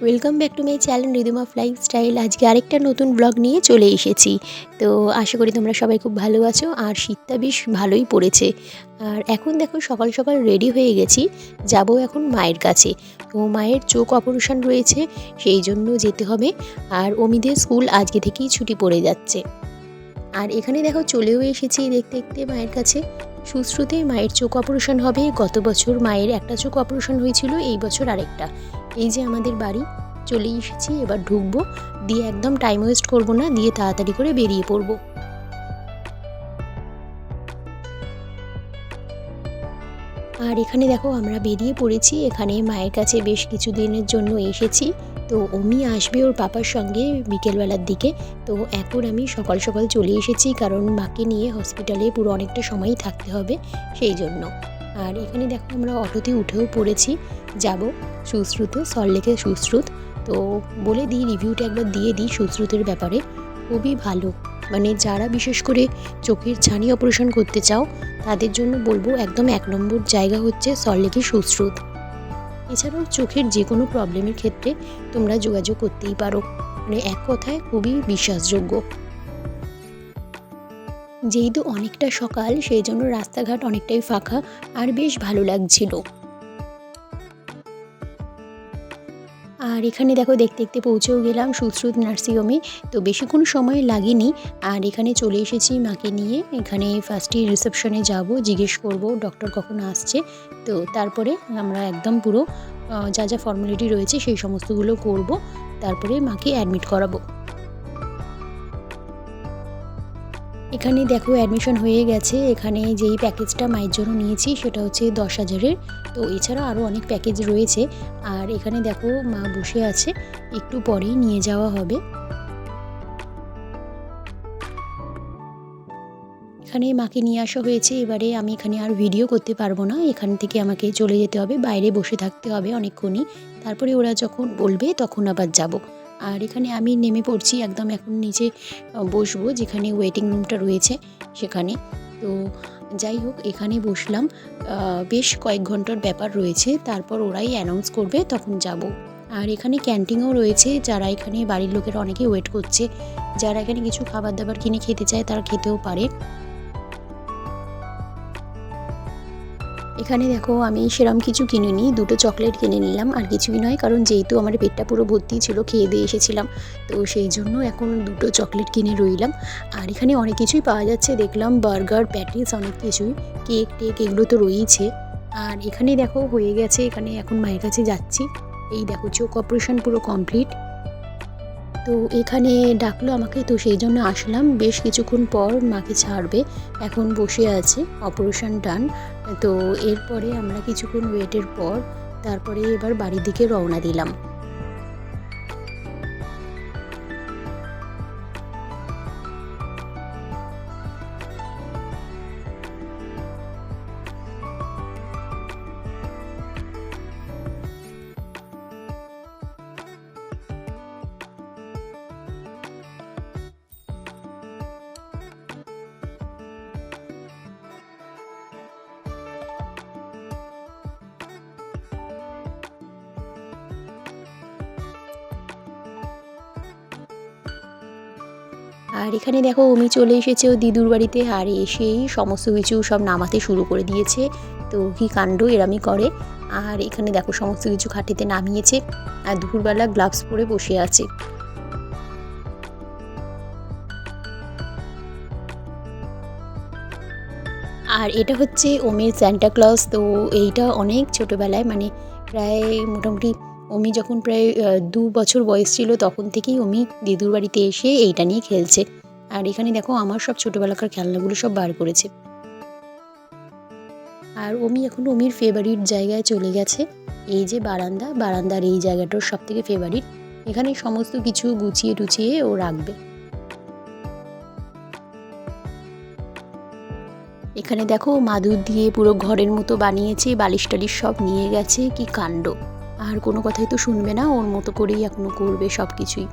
Welcome back to my channel rhythm of lifestyle. আজকে আরেকটা নতুন ব্লগ নিয়ে চলে এসেছি। তো আশা করি তোমরা সবাই খুব ভালো আছো, আর শীতটা বেশ ভালোই পড়েছে। আর এখন দেখো সকাল সকাল রেডি হয়ে গেছি, যাব এখন মায়ের কাছে। তো মায়ের চোখ অপারেশন রয়েছে, সেই জন্য যেতে হবে। আর অমিদের স্কুল আজকে থেকেই ছুটি পড়ে যাচ্ছে। আর এখানে দেখো চলেও এসেছি দেখতে দেখতে মায়ের কাছে। সুশ্রুতে মায়ের চোখ অপারেশন হবে। গত বছর মায়ের একটা চোখ অপারেশন হয়েছিল, এই বছর আরেকটা। এই যে আমাদের বাড়ি, চলে এসেছি। এবার ঢুকবো, দিয়ে একদম টাইম ওয়েস্ট করবো না, দিয়ে তাড়াতাড়ি করে বেরিয়ে পড়বো। আর এখানে দেখো আমরা বেরিয়ে পড়েছি। এখানে মায়ের কাছে বেশ কিছু দিনের জন্য এসেছি। তো অমি আসবে ওর পাপার সঙ্গে বিকেলবেলার দিকে। তো এখন আমি সকাল সকাল চলে এসেছি, কারণ মাকে নিয়ে হসপিটালে পুরো অনেকটা সময়ই থাকতে হবে, সেই জন্য। আর এখানে দেখো আমরা অটোতে উঠেও পড়েছি, যাব সুশ্রুতে, সল্টলেকের সুশ্রুত। তো বলে দিই, রিভিউটা একবার দিয়ে দিই সুশ্রুতের ব্যাপারে। খুবই ভালো, মানে যারা বিশেষ করে চোখের ছানি অপারেশন করতে চাও তাদের জন্য বলবো একদম 1 নম্বর জায়গা হচ্ছে সল্টলেকের সুশ্রুত। এছাড়াও চোখের যে কোনো প্রবলেমের ক্ষেত্রে তোমরা যোগাযোগ করতেই পারো, মানে এক কথায় খুবই বিশ্বাসযোগ্য। যেহেতু অনেকটা সকাল, সেই জন্য রাস্তাঘাট অনেকটাই ফাঁকা, আর বেশ ভালো লাগছিল। আর এখানে দেখো দেখতে দেখতে পৌঁছেও গেলাম সুশ্রুত নার্সিংহোমে। তো বেশিক্ষণ সময় লাগেনি। আর এখানে চলে এসেছি মাকে নিয়ে। এখানে ফার্স্টে রিসেপশনে যাব, জিজ্ঞেস করব ডক্টর কখন আসছে। তো তারপরে আমরা একদম পুরো যা যা ফর্মালিটি রয়েছে সেই সমস্তগুলো করব, তারপরে মাকে অ্যাডমিট করাবো। এখানে দেখো অ্যাডমিশন হয়ে গেছে। এখানে যেই প্যাকেজটা মায়ের জন্য নিয়েছি সেটা হচ্ছে 10,000-এর। তো এছাড়া আরও অনেক প্যাকেজ রয়েছে। আর এখানে দেখো মা বসে আছে, একটু পরেই নিয়ে যাওয়া হবে। এখানে মাকে নিয়ে আসা হয়েছে। এবারে আমি এখানে আর ভিডিও করতে পারবো না, এখান থেকে আমাকে চলে যেতে হবে, বাইরে বসে থাকতে হবে অনেকক্ষণই। তারপরে ওরা যখন বলবে তখন আবার যাব। আর এখানে আমি নেমে পড়ছি, একদম এখন নিচে বসবো, যেখানে ওয়েটিং রুমটা রয়েছে সেখানে। তো যাই হোক, এখানে বসলাম। বেশ কয়েক ঘন্টার ব্যাপার রয়েছে, তারপর ওরাই অ্যানাউন্স করবে, তখন যাব। আর এখানে ক্যান্টিনও রয়েছে, যারা এখানে বাড়ির লোকেরা অনেকেই ওয়েট করছে। যারা এখানে কিছু খাবার দাবার কিনে খেতে চায় তারা খেতেও পারে। এখানে দেখো আমি সেরম কিছু কিনিনি, 2টো চকলেট কিনে নিলাম, আর কিছুই নয়, কারণ যেহেতু আমার পেটটা পুরো ভর্তি ছিল, খেয়ে দিয়ে এসেছিলাম। তো সেই জন্য এখন 2টো চকলেট কিনে রইলাম। আর এখানে অনেক কিছুই পাওয়া যাচ্ছে দেখলাম, বার্গার, প্যাটিস, অনেক কিছুই, কেক টেক এগুলো তো রয়েইছে। আর এখানে দেখো হয়ে গেছে, এখানে এখন মায়ের কাছে যাচ্ছি। এই দেখো চোখ অপারেশন পুরো কমপ্লিট। তো এখানে ডাকলো আমাকে, তো সেই জন্য আসলাম। বেশ কিছুক্ষণ পর মাকে ছাড়বে, এখন বসে আছে, অপারেশন ডান। তো এরপরে আমরা কিছুক্ষণ ওয়েটের পর তারপরে এবার বাড়ির দিকে রওনা দিলাম। আর এখানে দেখো অমি চলে এসেছে ও দিদুর বাড়িতে, আর এসেই সমস্ত কিছু সব নামাতে শুরু করে দিয়েছে। তো কি কাণ্ড এরামি করে। আর এখানে দেখো সমস্ত কিছু খাটিতে নামিয়েছে, আর দুপুরবেলা গ্লাভস পরে বসে আছে। আর এটা হচ্ছে ওমির স্যান্টা ক্লজ। তো এইটা অনেক ছোটোবেলায়, মানে প্রায় মোটামুটি অমি যখন প্রায় 2 বছর বয়স ছিল, তখন থেকেই অমি দিদুর বাড়িতে এসে এইটা নিয়ে খেলছে। আর এখানে দেখো আমার সব ছোটোবেলাকার খেলনাগুলো সব বার করেছে। আর অমি এখন অমির ফেভারিট জায়গায় চলে গেছে, এই যে বারান্দা, বারান্দার এই জায়গাটার সব থেকে ফেভারিট। এখানে সমস্ত কিছু গুছিয়ে টুছিয়ে ও রাখবে। এখানে দেখো মাদুর দিয়ে পুরো ঘরের মতো বানিয়েছে, বালিশ টালিশ সব নিয়ে গেছে, কি কাণ্ড। আর কোনো কথাই তো শুনবে না, ওর মতো করেই এখনো করবে সব কিছুই।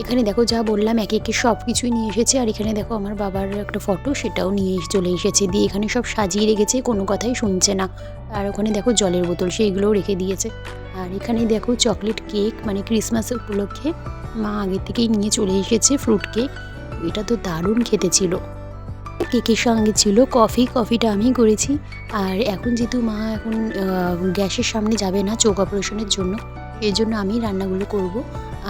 এখানে দেখো যা বললাম একে একে সব কিছুই নিয়ে এসেছে। আর এখানে দেখো আমার বাবার একটা ফটো, সেটাও নিয়ে চলে এসেছে। দিয়ে এখানে সব সাজিয়ে রেখেছে, কোনো কথাই শুনছে না। আর ওখানে দেখো জলের বোতল, সেইগুলোও রেখে দিয়েছে। আর এখানে দেখো চকলেট কেক, মানে ক্রিসমাস উপলক্ষে মা আগে থেকেই নিয়ে চলে এসেছে ফ্রুট কেক। এটা তো দারুণ খেতে ছিল। কেকের সঙ্গে ছিল কফি, কফিটা আমি করেছি। আর এখন যেহেতু মা এখন গ্যাসের সামনে যাবে না চোখ অপারেশনের জন্য, এই জন্য আমি রান্নাগুলো করব।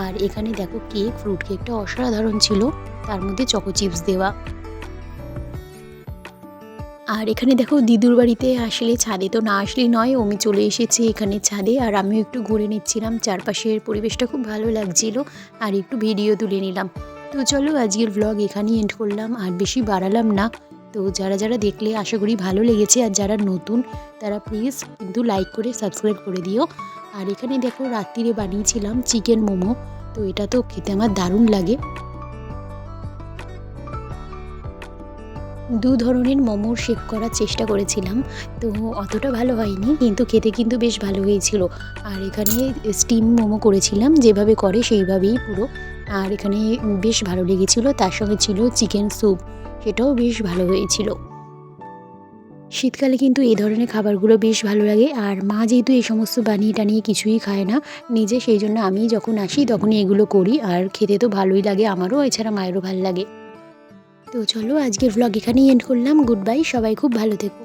আর এখানে দেখো কেক, ফ্রুট কেকটা অসাধারণ ছিল, তার মধ্যে চকো চিপস দেওয়া। আর এখানে দেখো দিদুর বাড়িতে আসলে ছাদে তো না আসলেই নয়, আমি চলে এসেছি এখানে ছাদে। আর আমিও একটু ঘুরে নিচ্ছিলাম, চারপাশের পরিবেশটা খুব ভালো লাগছিল। আর একটু ভিডিও তুলে নিলাম। তো চলো আজকের ব্লগ এখানেই এন্ড করলাম, আর বেশি বাড়ালাম না। তো যারা যারা দেখলে আশা করি ভালো লেগেছে, আর যারা নতুন তারা প্লিজ কিন্তু লাইক করে সাবস্ক্রাইব করে দিও। আর এখানে দেখো রাত্রিরে বানিয়েছিলাম চিকেন মোমো, তো এটা তো খেতে আমার দারুণ লাগে। দু ধরনের মোমোর শেপ করার চেষ্টা করেছিলাম, তো অতটা ভালো হয়নি, কিন্তু খেতে কিন্তু বেশ ভালো হয়েছিল। আর এখানে স্টিম মোমো করেছিলাম, যেভাবে করে সেইভাবেই পুরো। আর এখানে বেশ ভালো লেগেছিল, তার সঙ্গে ছিল চিকেন স্যুপ, সেটাও বেশ ভালো হয়েছিল। শীতকালে কিন্তু এই ধরনের খাবারগুলো বেশ ভালো লাগে। আর মা যেহেতু এই সমস্ত বানিয়ে টানিয়ে কিছুই খায় না নিজে, সেই জন্য আমি যখন আসি তখনই এগুলো করি। আর খেতে তো ভালোই লাগে আমারও, এছাড়া মায়েরও ভালো লাগে। তো চলো আজকের ভ্লগ এখানেই এন্ড করলাম। গুড বাই, সবাই খুব ভালো থেকো।